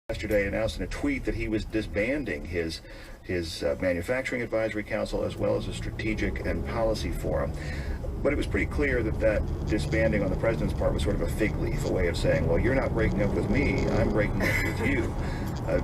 Yesterday announced in a tweet that he was disbanding his manufacturing advisory council as well as a strategic and policy forum. But it was pretty clear that that disbanding on the president's part was sort of a fig leaf, a way of saying, well, you're not breaking up with me, I'm breaking up with you.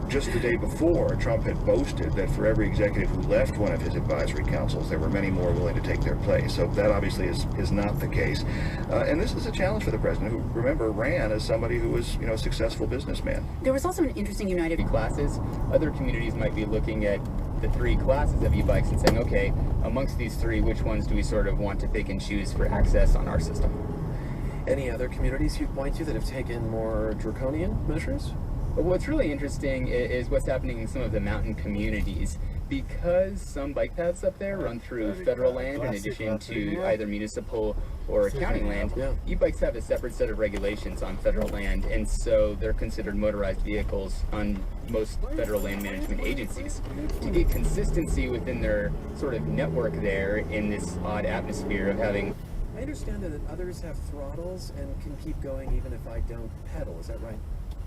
Just the day before, Trump had boasted that for every executive who left one of his advisory councils, there were many more willing to take their place. So that obviously is not the case. And this is a challenge for the president, who, remember, ran as somebody who was, a successful businessman. There was also an interesting United classes. Other communities might be looking at the three classes of e-bikes and saying, okay, amongst these three, which ones do we sort of want to pick and choose for access on our system? Any other communities you'd point to that have taken more draconian measures? But what's really interesting is what's happening in some of the mountain communities. Because some bike paths up there run through federal land in addition to either municipal or county land, e-bikes have a separate set of regulations on federal land, and so they're considered motorized vehicles on most federal land management agencies. To get consistency within their sort of network there in this odd atmosphere of having... I understand that others have throttles and can keep going even if I don't pedal, is that right?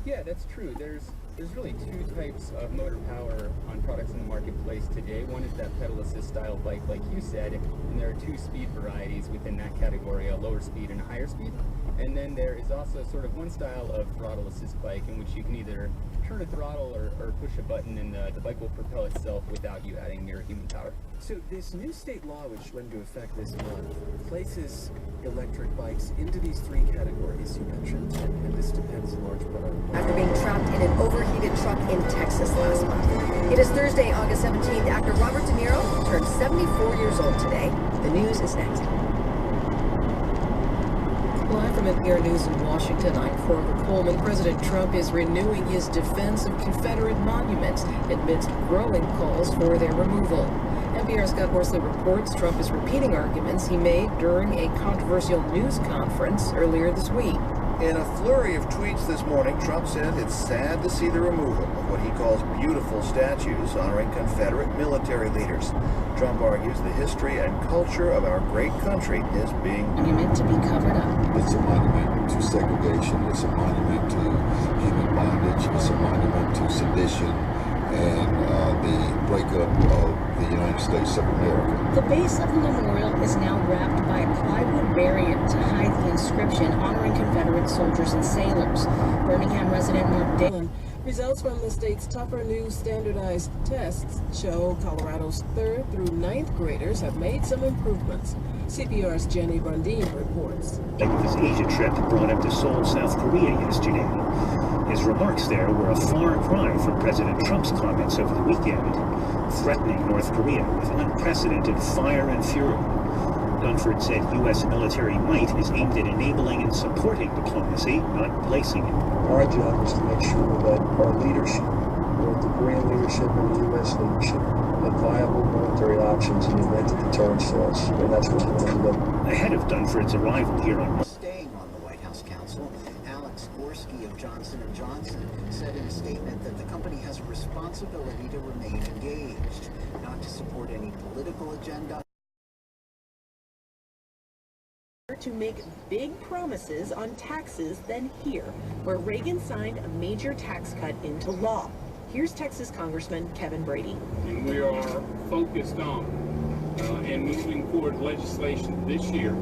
Yeah, that's true. There's really two types of motor power on products in the marketplace today. One is that pedal assist style bike, like you said, and there are two speed varieties within that category, a lower speed and a higher speed. And then there is also sort of one style of throttle assist bike in which you can either turn a throttle or push a button and the bike will propel itself without you adding your human power. So this new state law, which went into effect this month, places electric bikes into these three categories you mentioned, and this depends in large part on... After being trapped in an overheated truck in Texas last month. It is Thursday, August 17th. Actor Robert De Niro turned 74 years old today. The news is next. Live from NPR News in Washington, I'm Forger Coleman. President Trump is renewing his defense of Confederate monuments amidst growing calls for their removal. NPR's Scott Horsley reports Trump is repeating arguments he made during a controversial news conference earlier this week. In a flurry of tweets this morning, Trump said it's sad to see the removal of what he calls beautiful statues honoring Confederate military leaders. Trump argues the history and culture of our great country is being Monument to be covered up. It's a monument to segregation. It's a monument to human bondage. It's a monument to sedition and the breakup of the United States of America. The base of the memorial is now wrapped by a plywood barrier to hide the inscription honoring Confederate soldiers and sailors. Birmingham resident Mark Dillon. Results from the state's tougher new standardized tests show Colorado's 3rd through 9th graders have made some improvements. CPR's Jenny Bundine reports. Leg of his Asia trip brought him to Seoul, South Korea yesterday. His remarks there were a far cry from President Trump's comments over the weekend, threatening North Korea with unprecedented fire and fury. Dunford said U.S. military might is aimed at enabling and supporting diplomacy, not placing it. Our job is to make sure that our leadership, both the Korean leadership and the U.S. leadership, have viable military options in the event that deterrence fails, and that's what we're going to do. Ahead of Dunford's arrival here on Staying on the White House Council, Alex Gorski of Johnson & Johnson said in a statement that the company has a responsibility to remain engaged, not to support any political agenda. To make big promises on taxes than here, where Reagan signed a major tax cut into law. Here's Texas Congressman Kevin Brady. And we are focused on and moving forward legislation this year,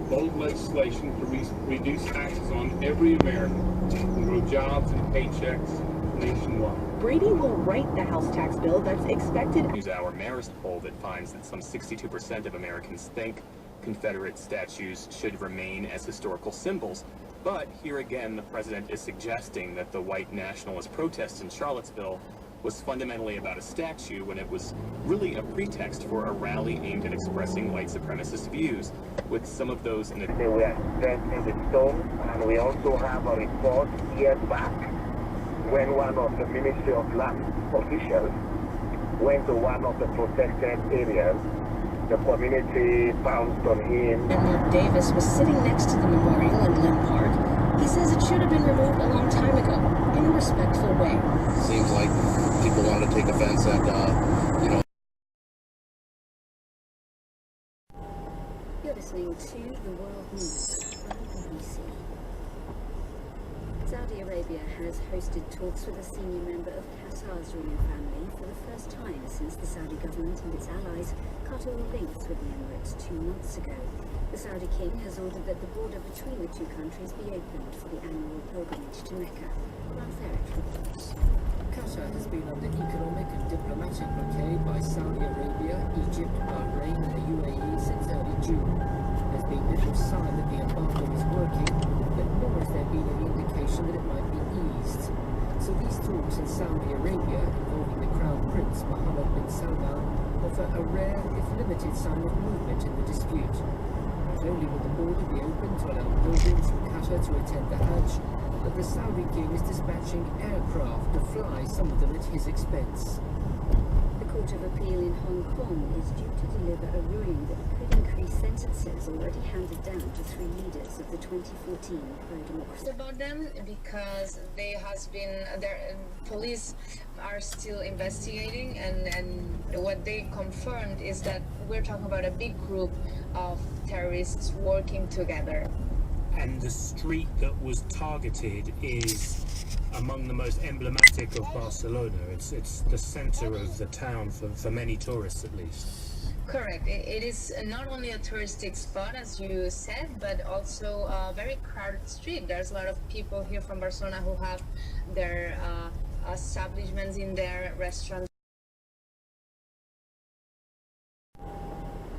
bold legislation to reduce taxes on every American and grow jobs and paychecks nationwide. Brady will write the House tax bill that's expected. Our Marist poll that finds that some 62% of Americans think Confederate statues should remain as historical symbols. But here again, the president is suggesting that the white nationalist protest in Charlottesville was fundamentally about a statue when it was really a pretext for a rally aimed at expressing white supremacist views, with some of those in the... We are strengthening the stone, and we also have a report years back when one of the Ministry of Land officials went to one of the protected areas. The community pounced on him. And Mark Davis was sitting next to the memorial in Lynn Park. He says it should have been removed a long time ago, in a respectful way. Seems like people want to take offense at, You're listening to the World News from BBC. Saudi Arabia has hosted talks with a senior member of Qatar's royal family for the first time since the Saudi government and its allies cut all links with the Emirates 2 months ago. The Saudi king has ordered that the border between the two countries be opened for the annual pilgrimage to Mecca. reports. Qatar has been under economic and diplomatic blockade by Saudi Arabia, Egypt, Bahrain and the UAE since early June. There's been little sign that the embargo is working, but nor has there been any indication that it might be eased. So these talks in Saudi Arabia, involving the Crown Prince Mohammed bin Salman, offer a rare, if limited, sign of movement in the dispute. Not only will the border be open to allow pilgrims from Qatar to attend the Hajj, but the Saudi king is dispatching aircraft to fly some of them at his expense. The Court of Appeal in Hong Kong is due to deliver a ruling that could increase sentences already handed down to 3 leaders of the 2014 pro-democracy. It's about them because they has been their police are still investigating, and what they confirmed is that we're talking about a big group of terrorists working together. And the street that was targeted is among the most emblematic of Barcelona. It's the center of the town for many tourists at least. Correct. It is not only a touristic spot, as you said, but also a very crowded street. There's a lot of people here from Barcelona who have their establishments in their restaurants.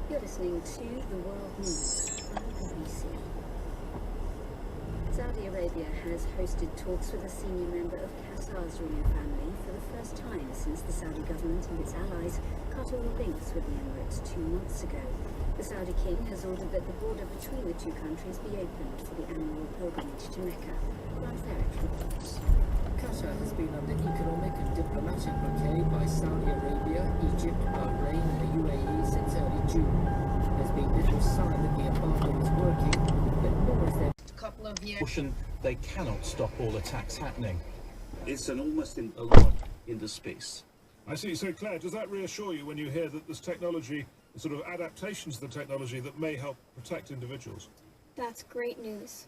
You're listening to the World News on BBC. Saudi Arabia has hosted talks with a senior member of Qatar's royal family for the first time since the Saudi government and its allies cut all links with the Emirates 2 months ago. The Saudi king has ordered that the border between the two countries be opened for the annual pilgrimage to Mecca. Reports. Qatar has been under economic and diplomatic blockade by Saudi Arabia, Egypt, Bahrain and the UAE since early June. There's been little sign that the embargo is working, but nor is there couple of years. They cannot stop all attacks happening. It's an almost a lot into space. I see. So, Claire, does that reassure you when you hear that this technology, sort of adaptations to the technology that may help protect individuals? That's great news.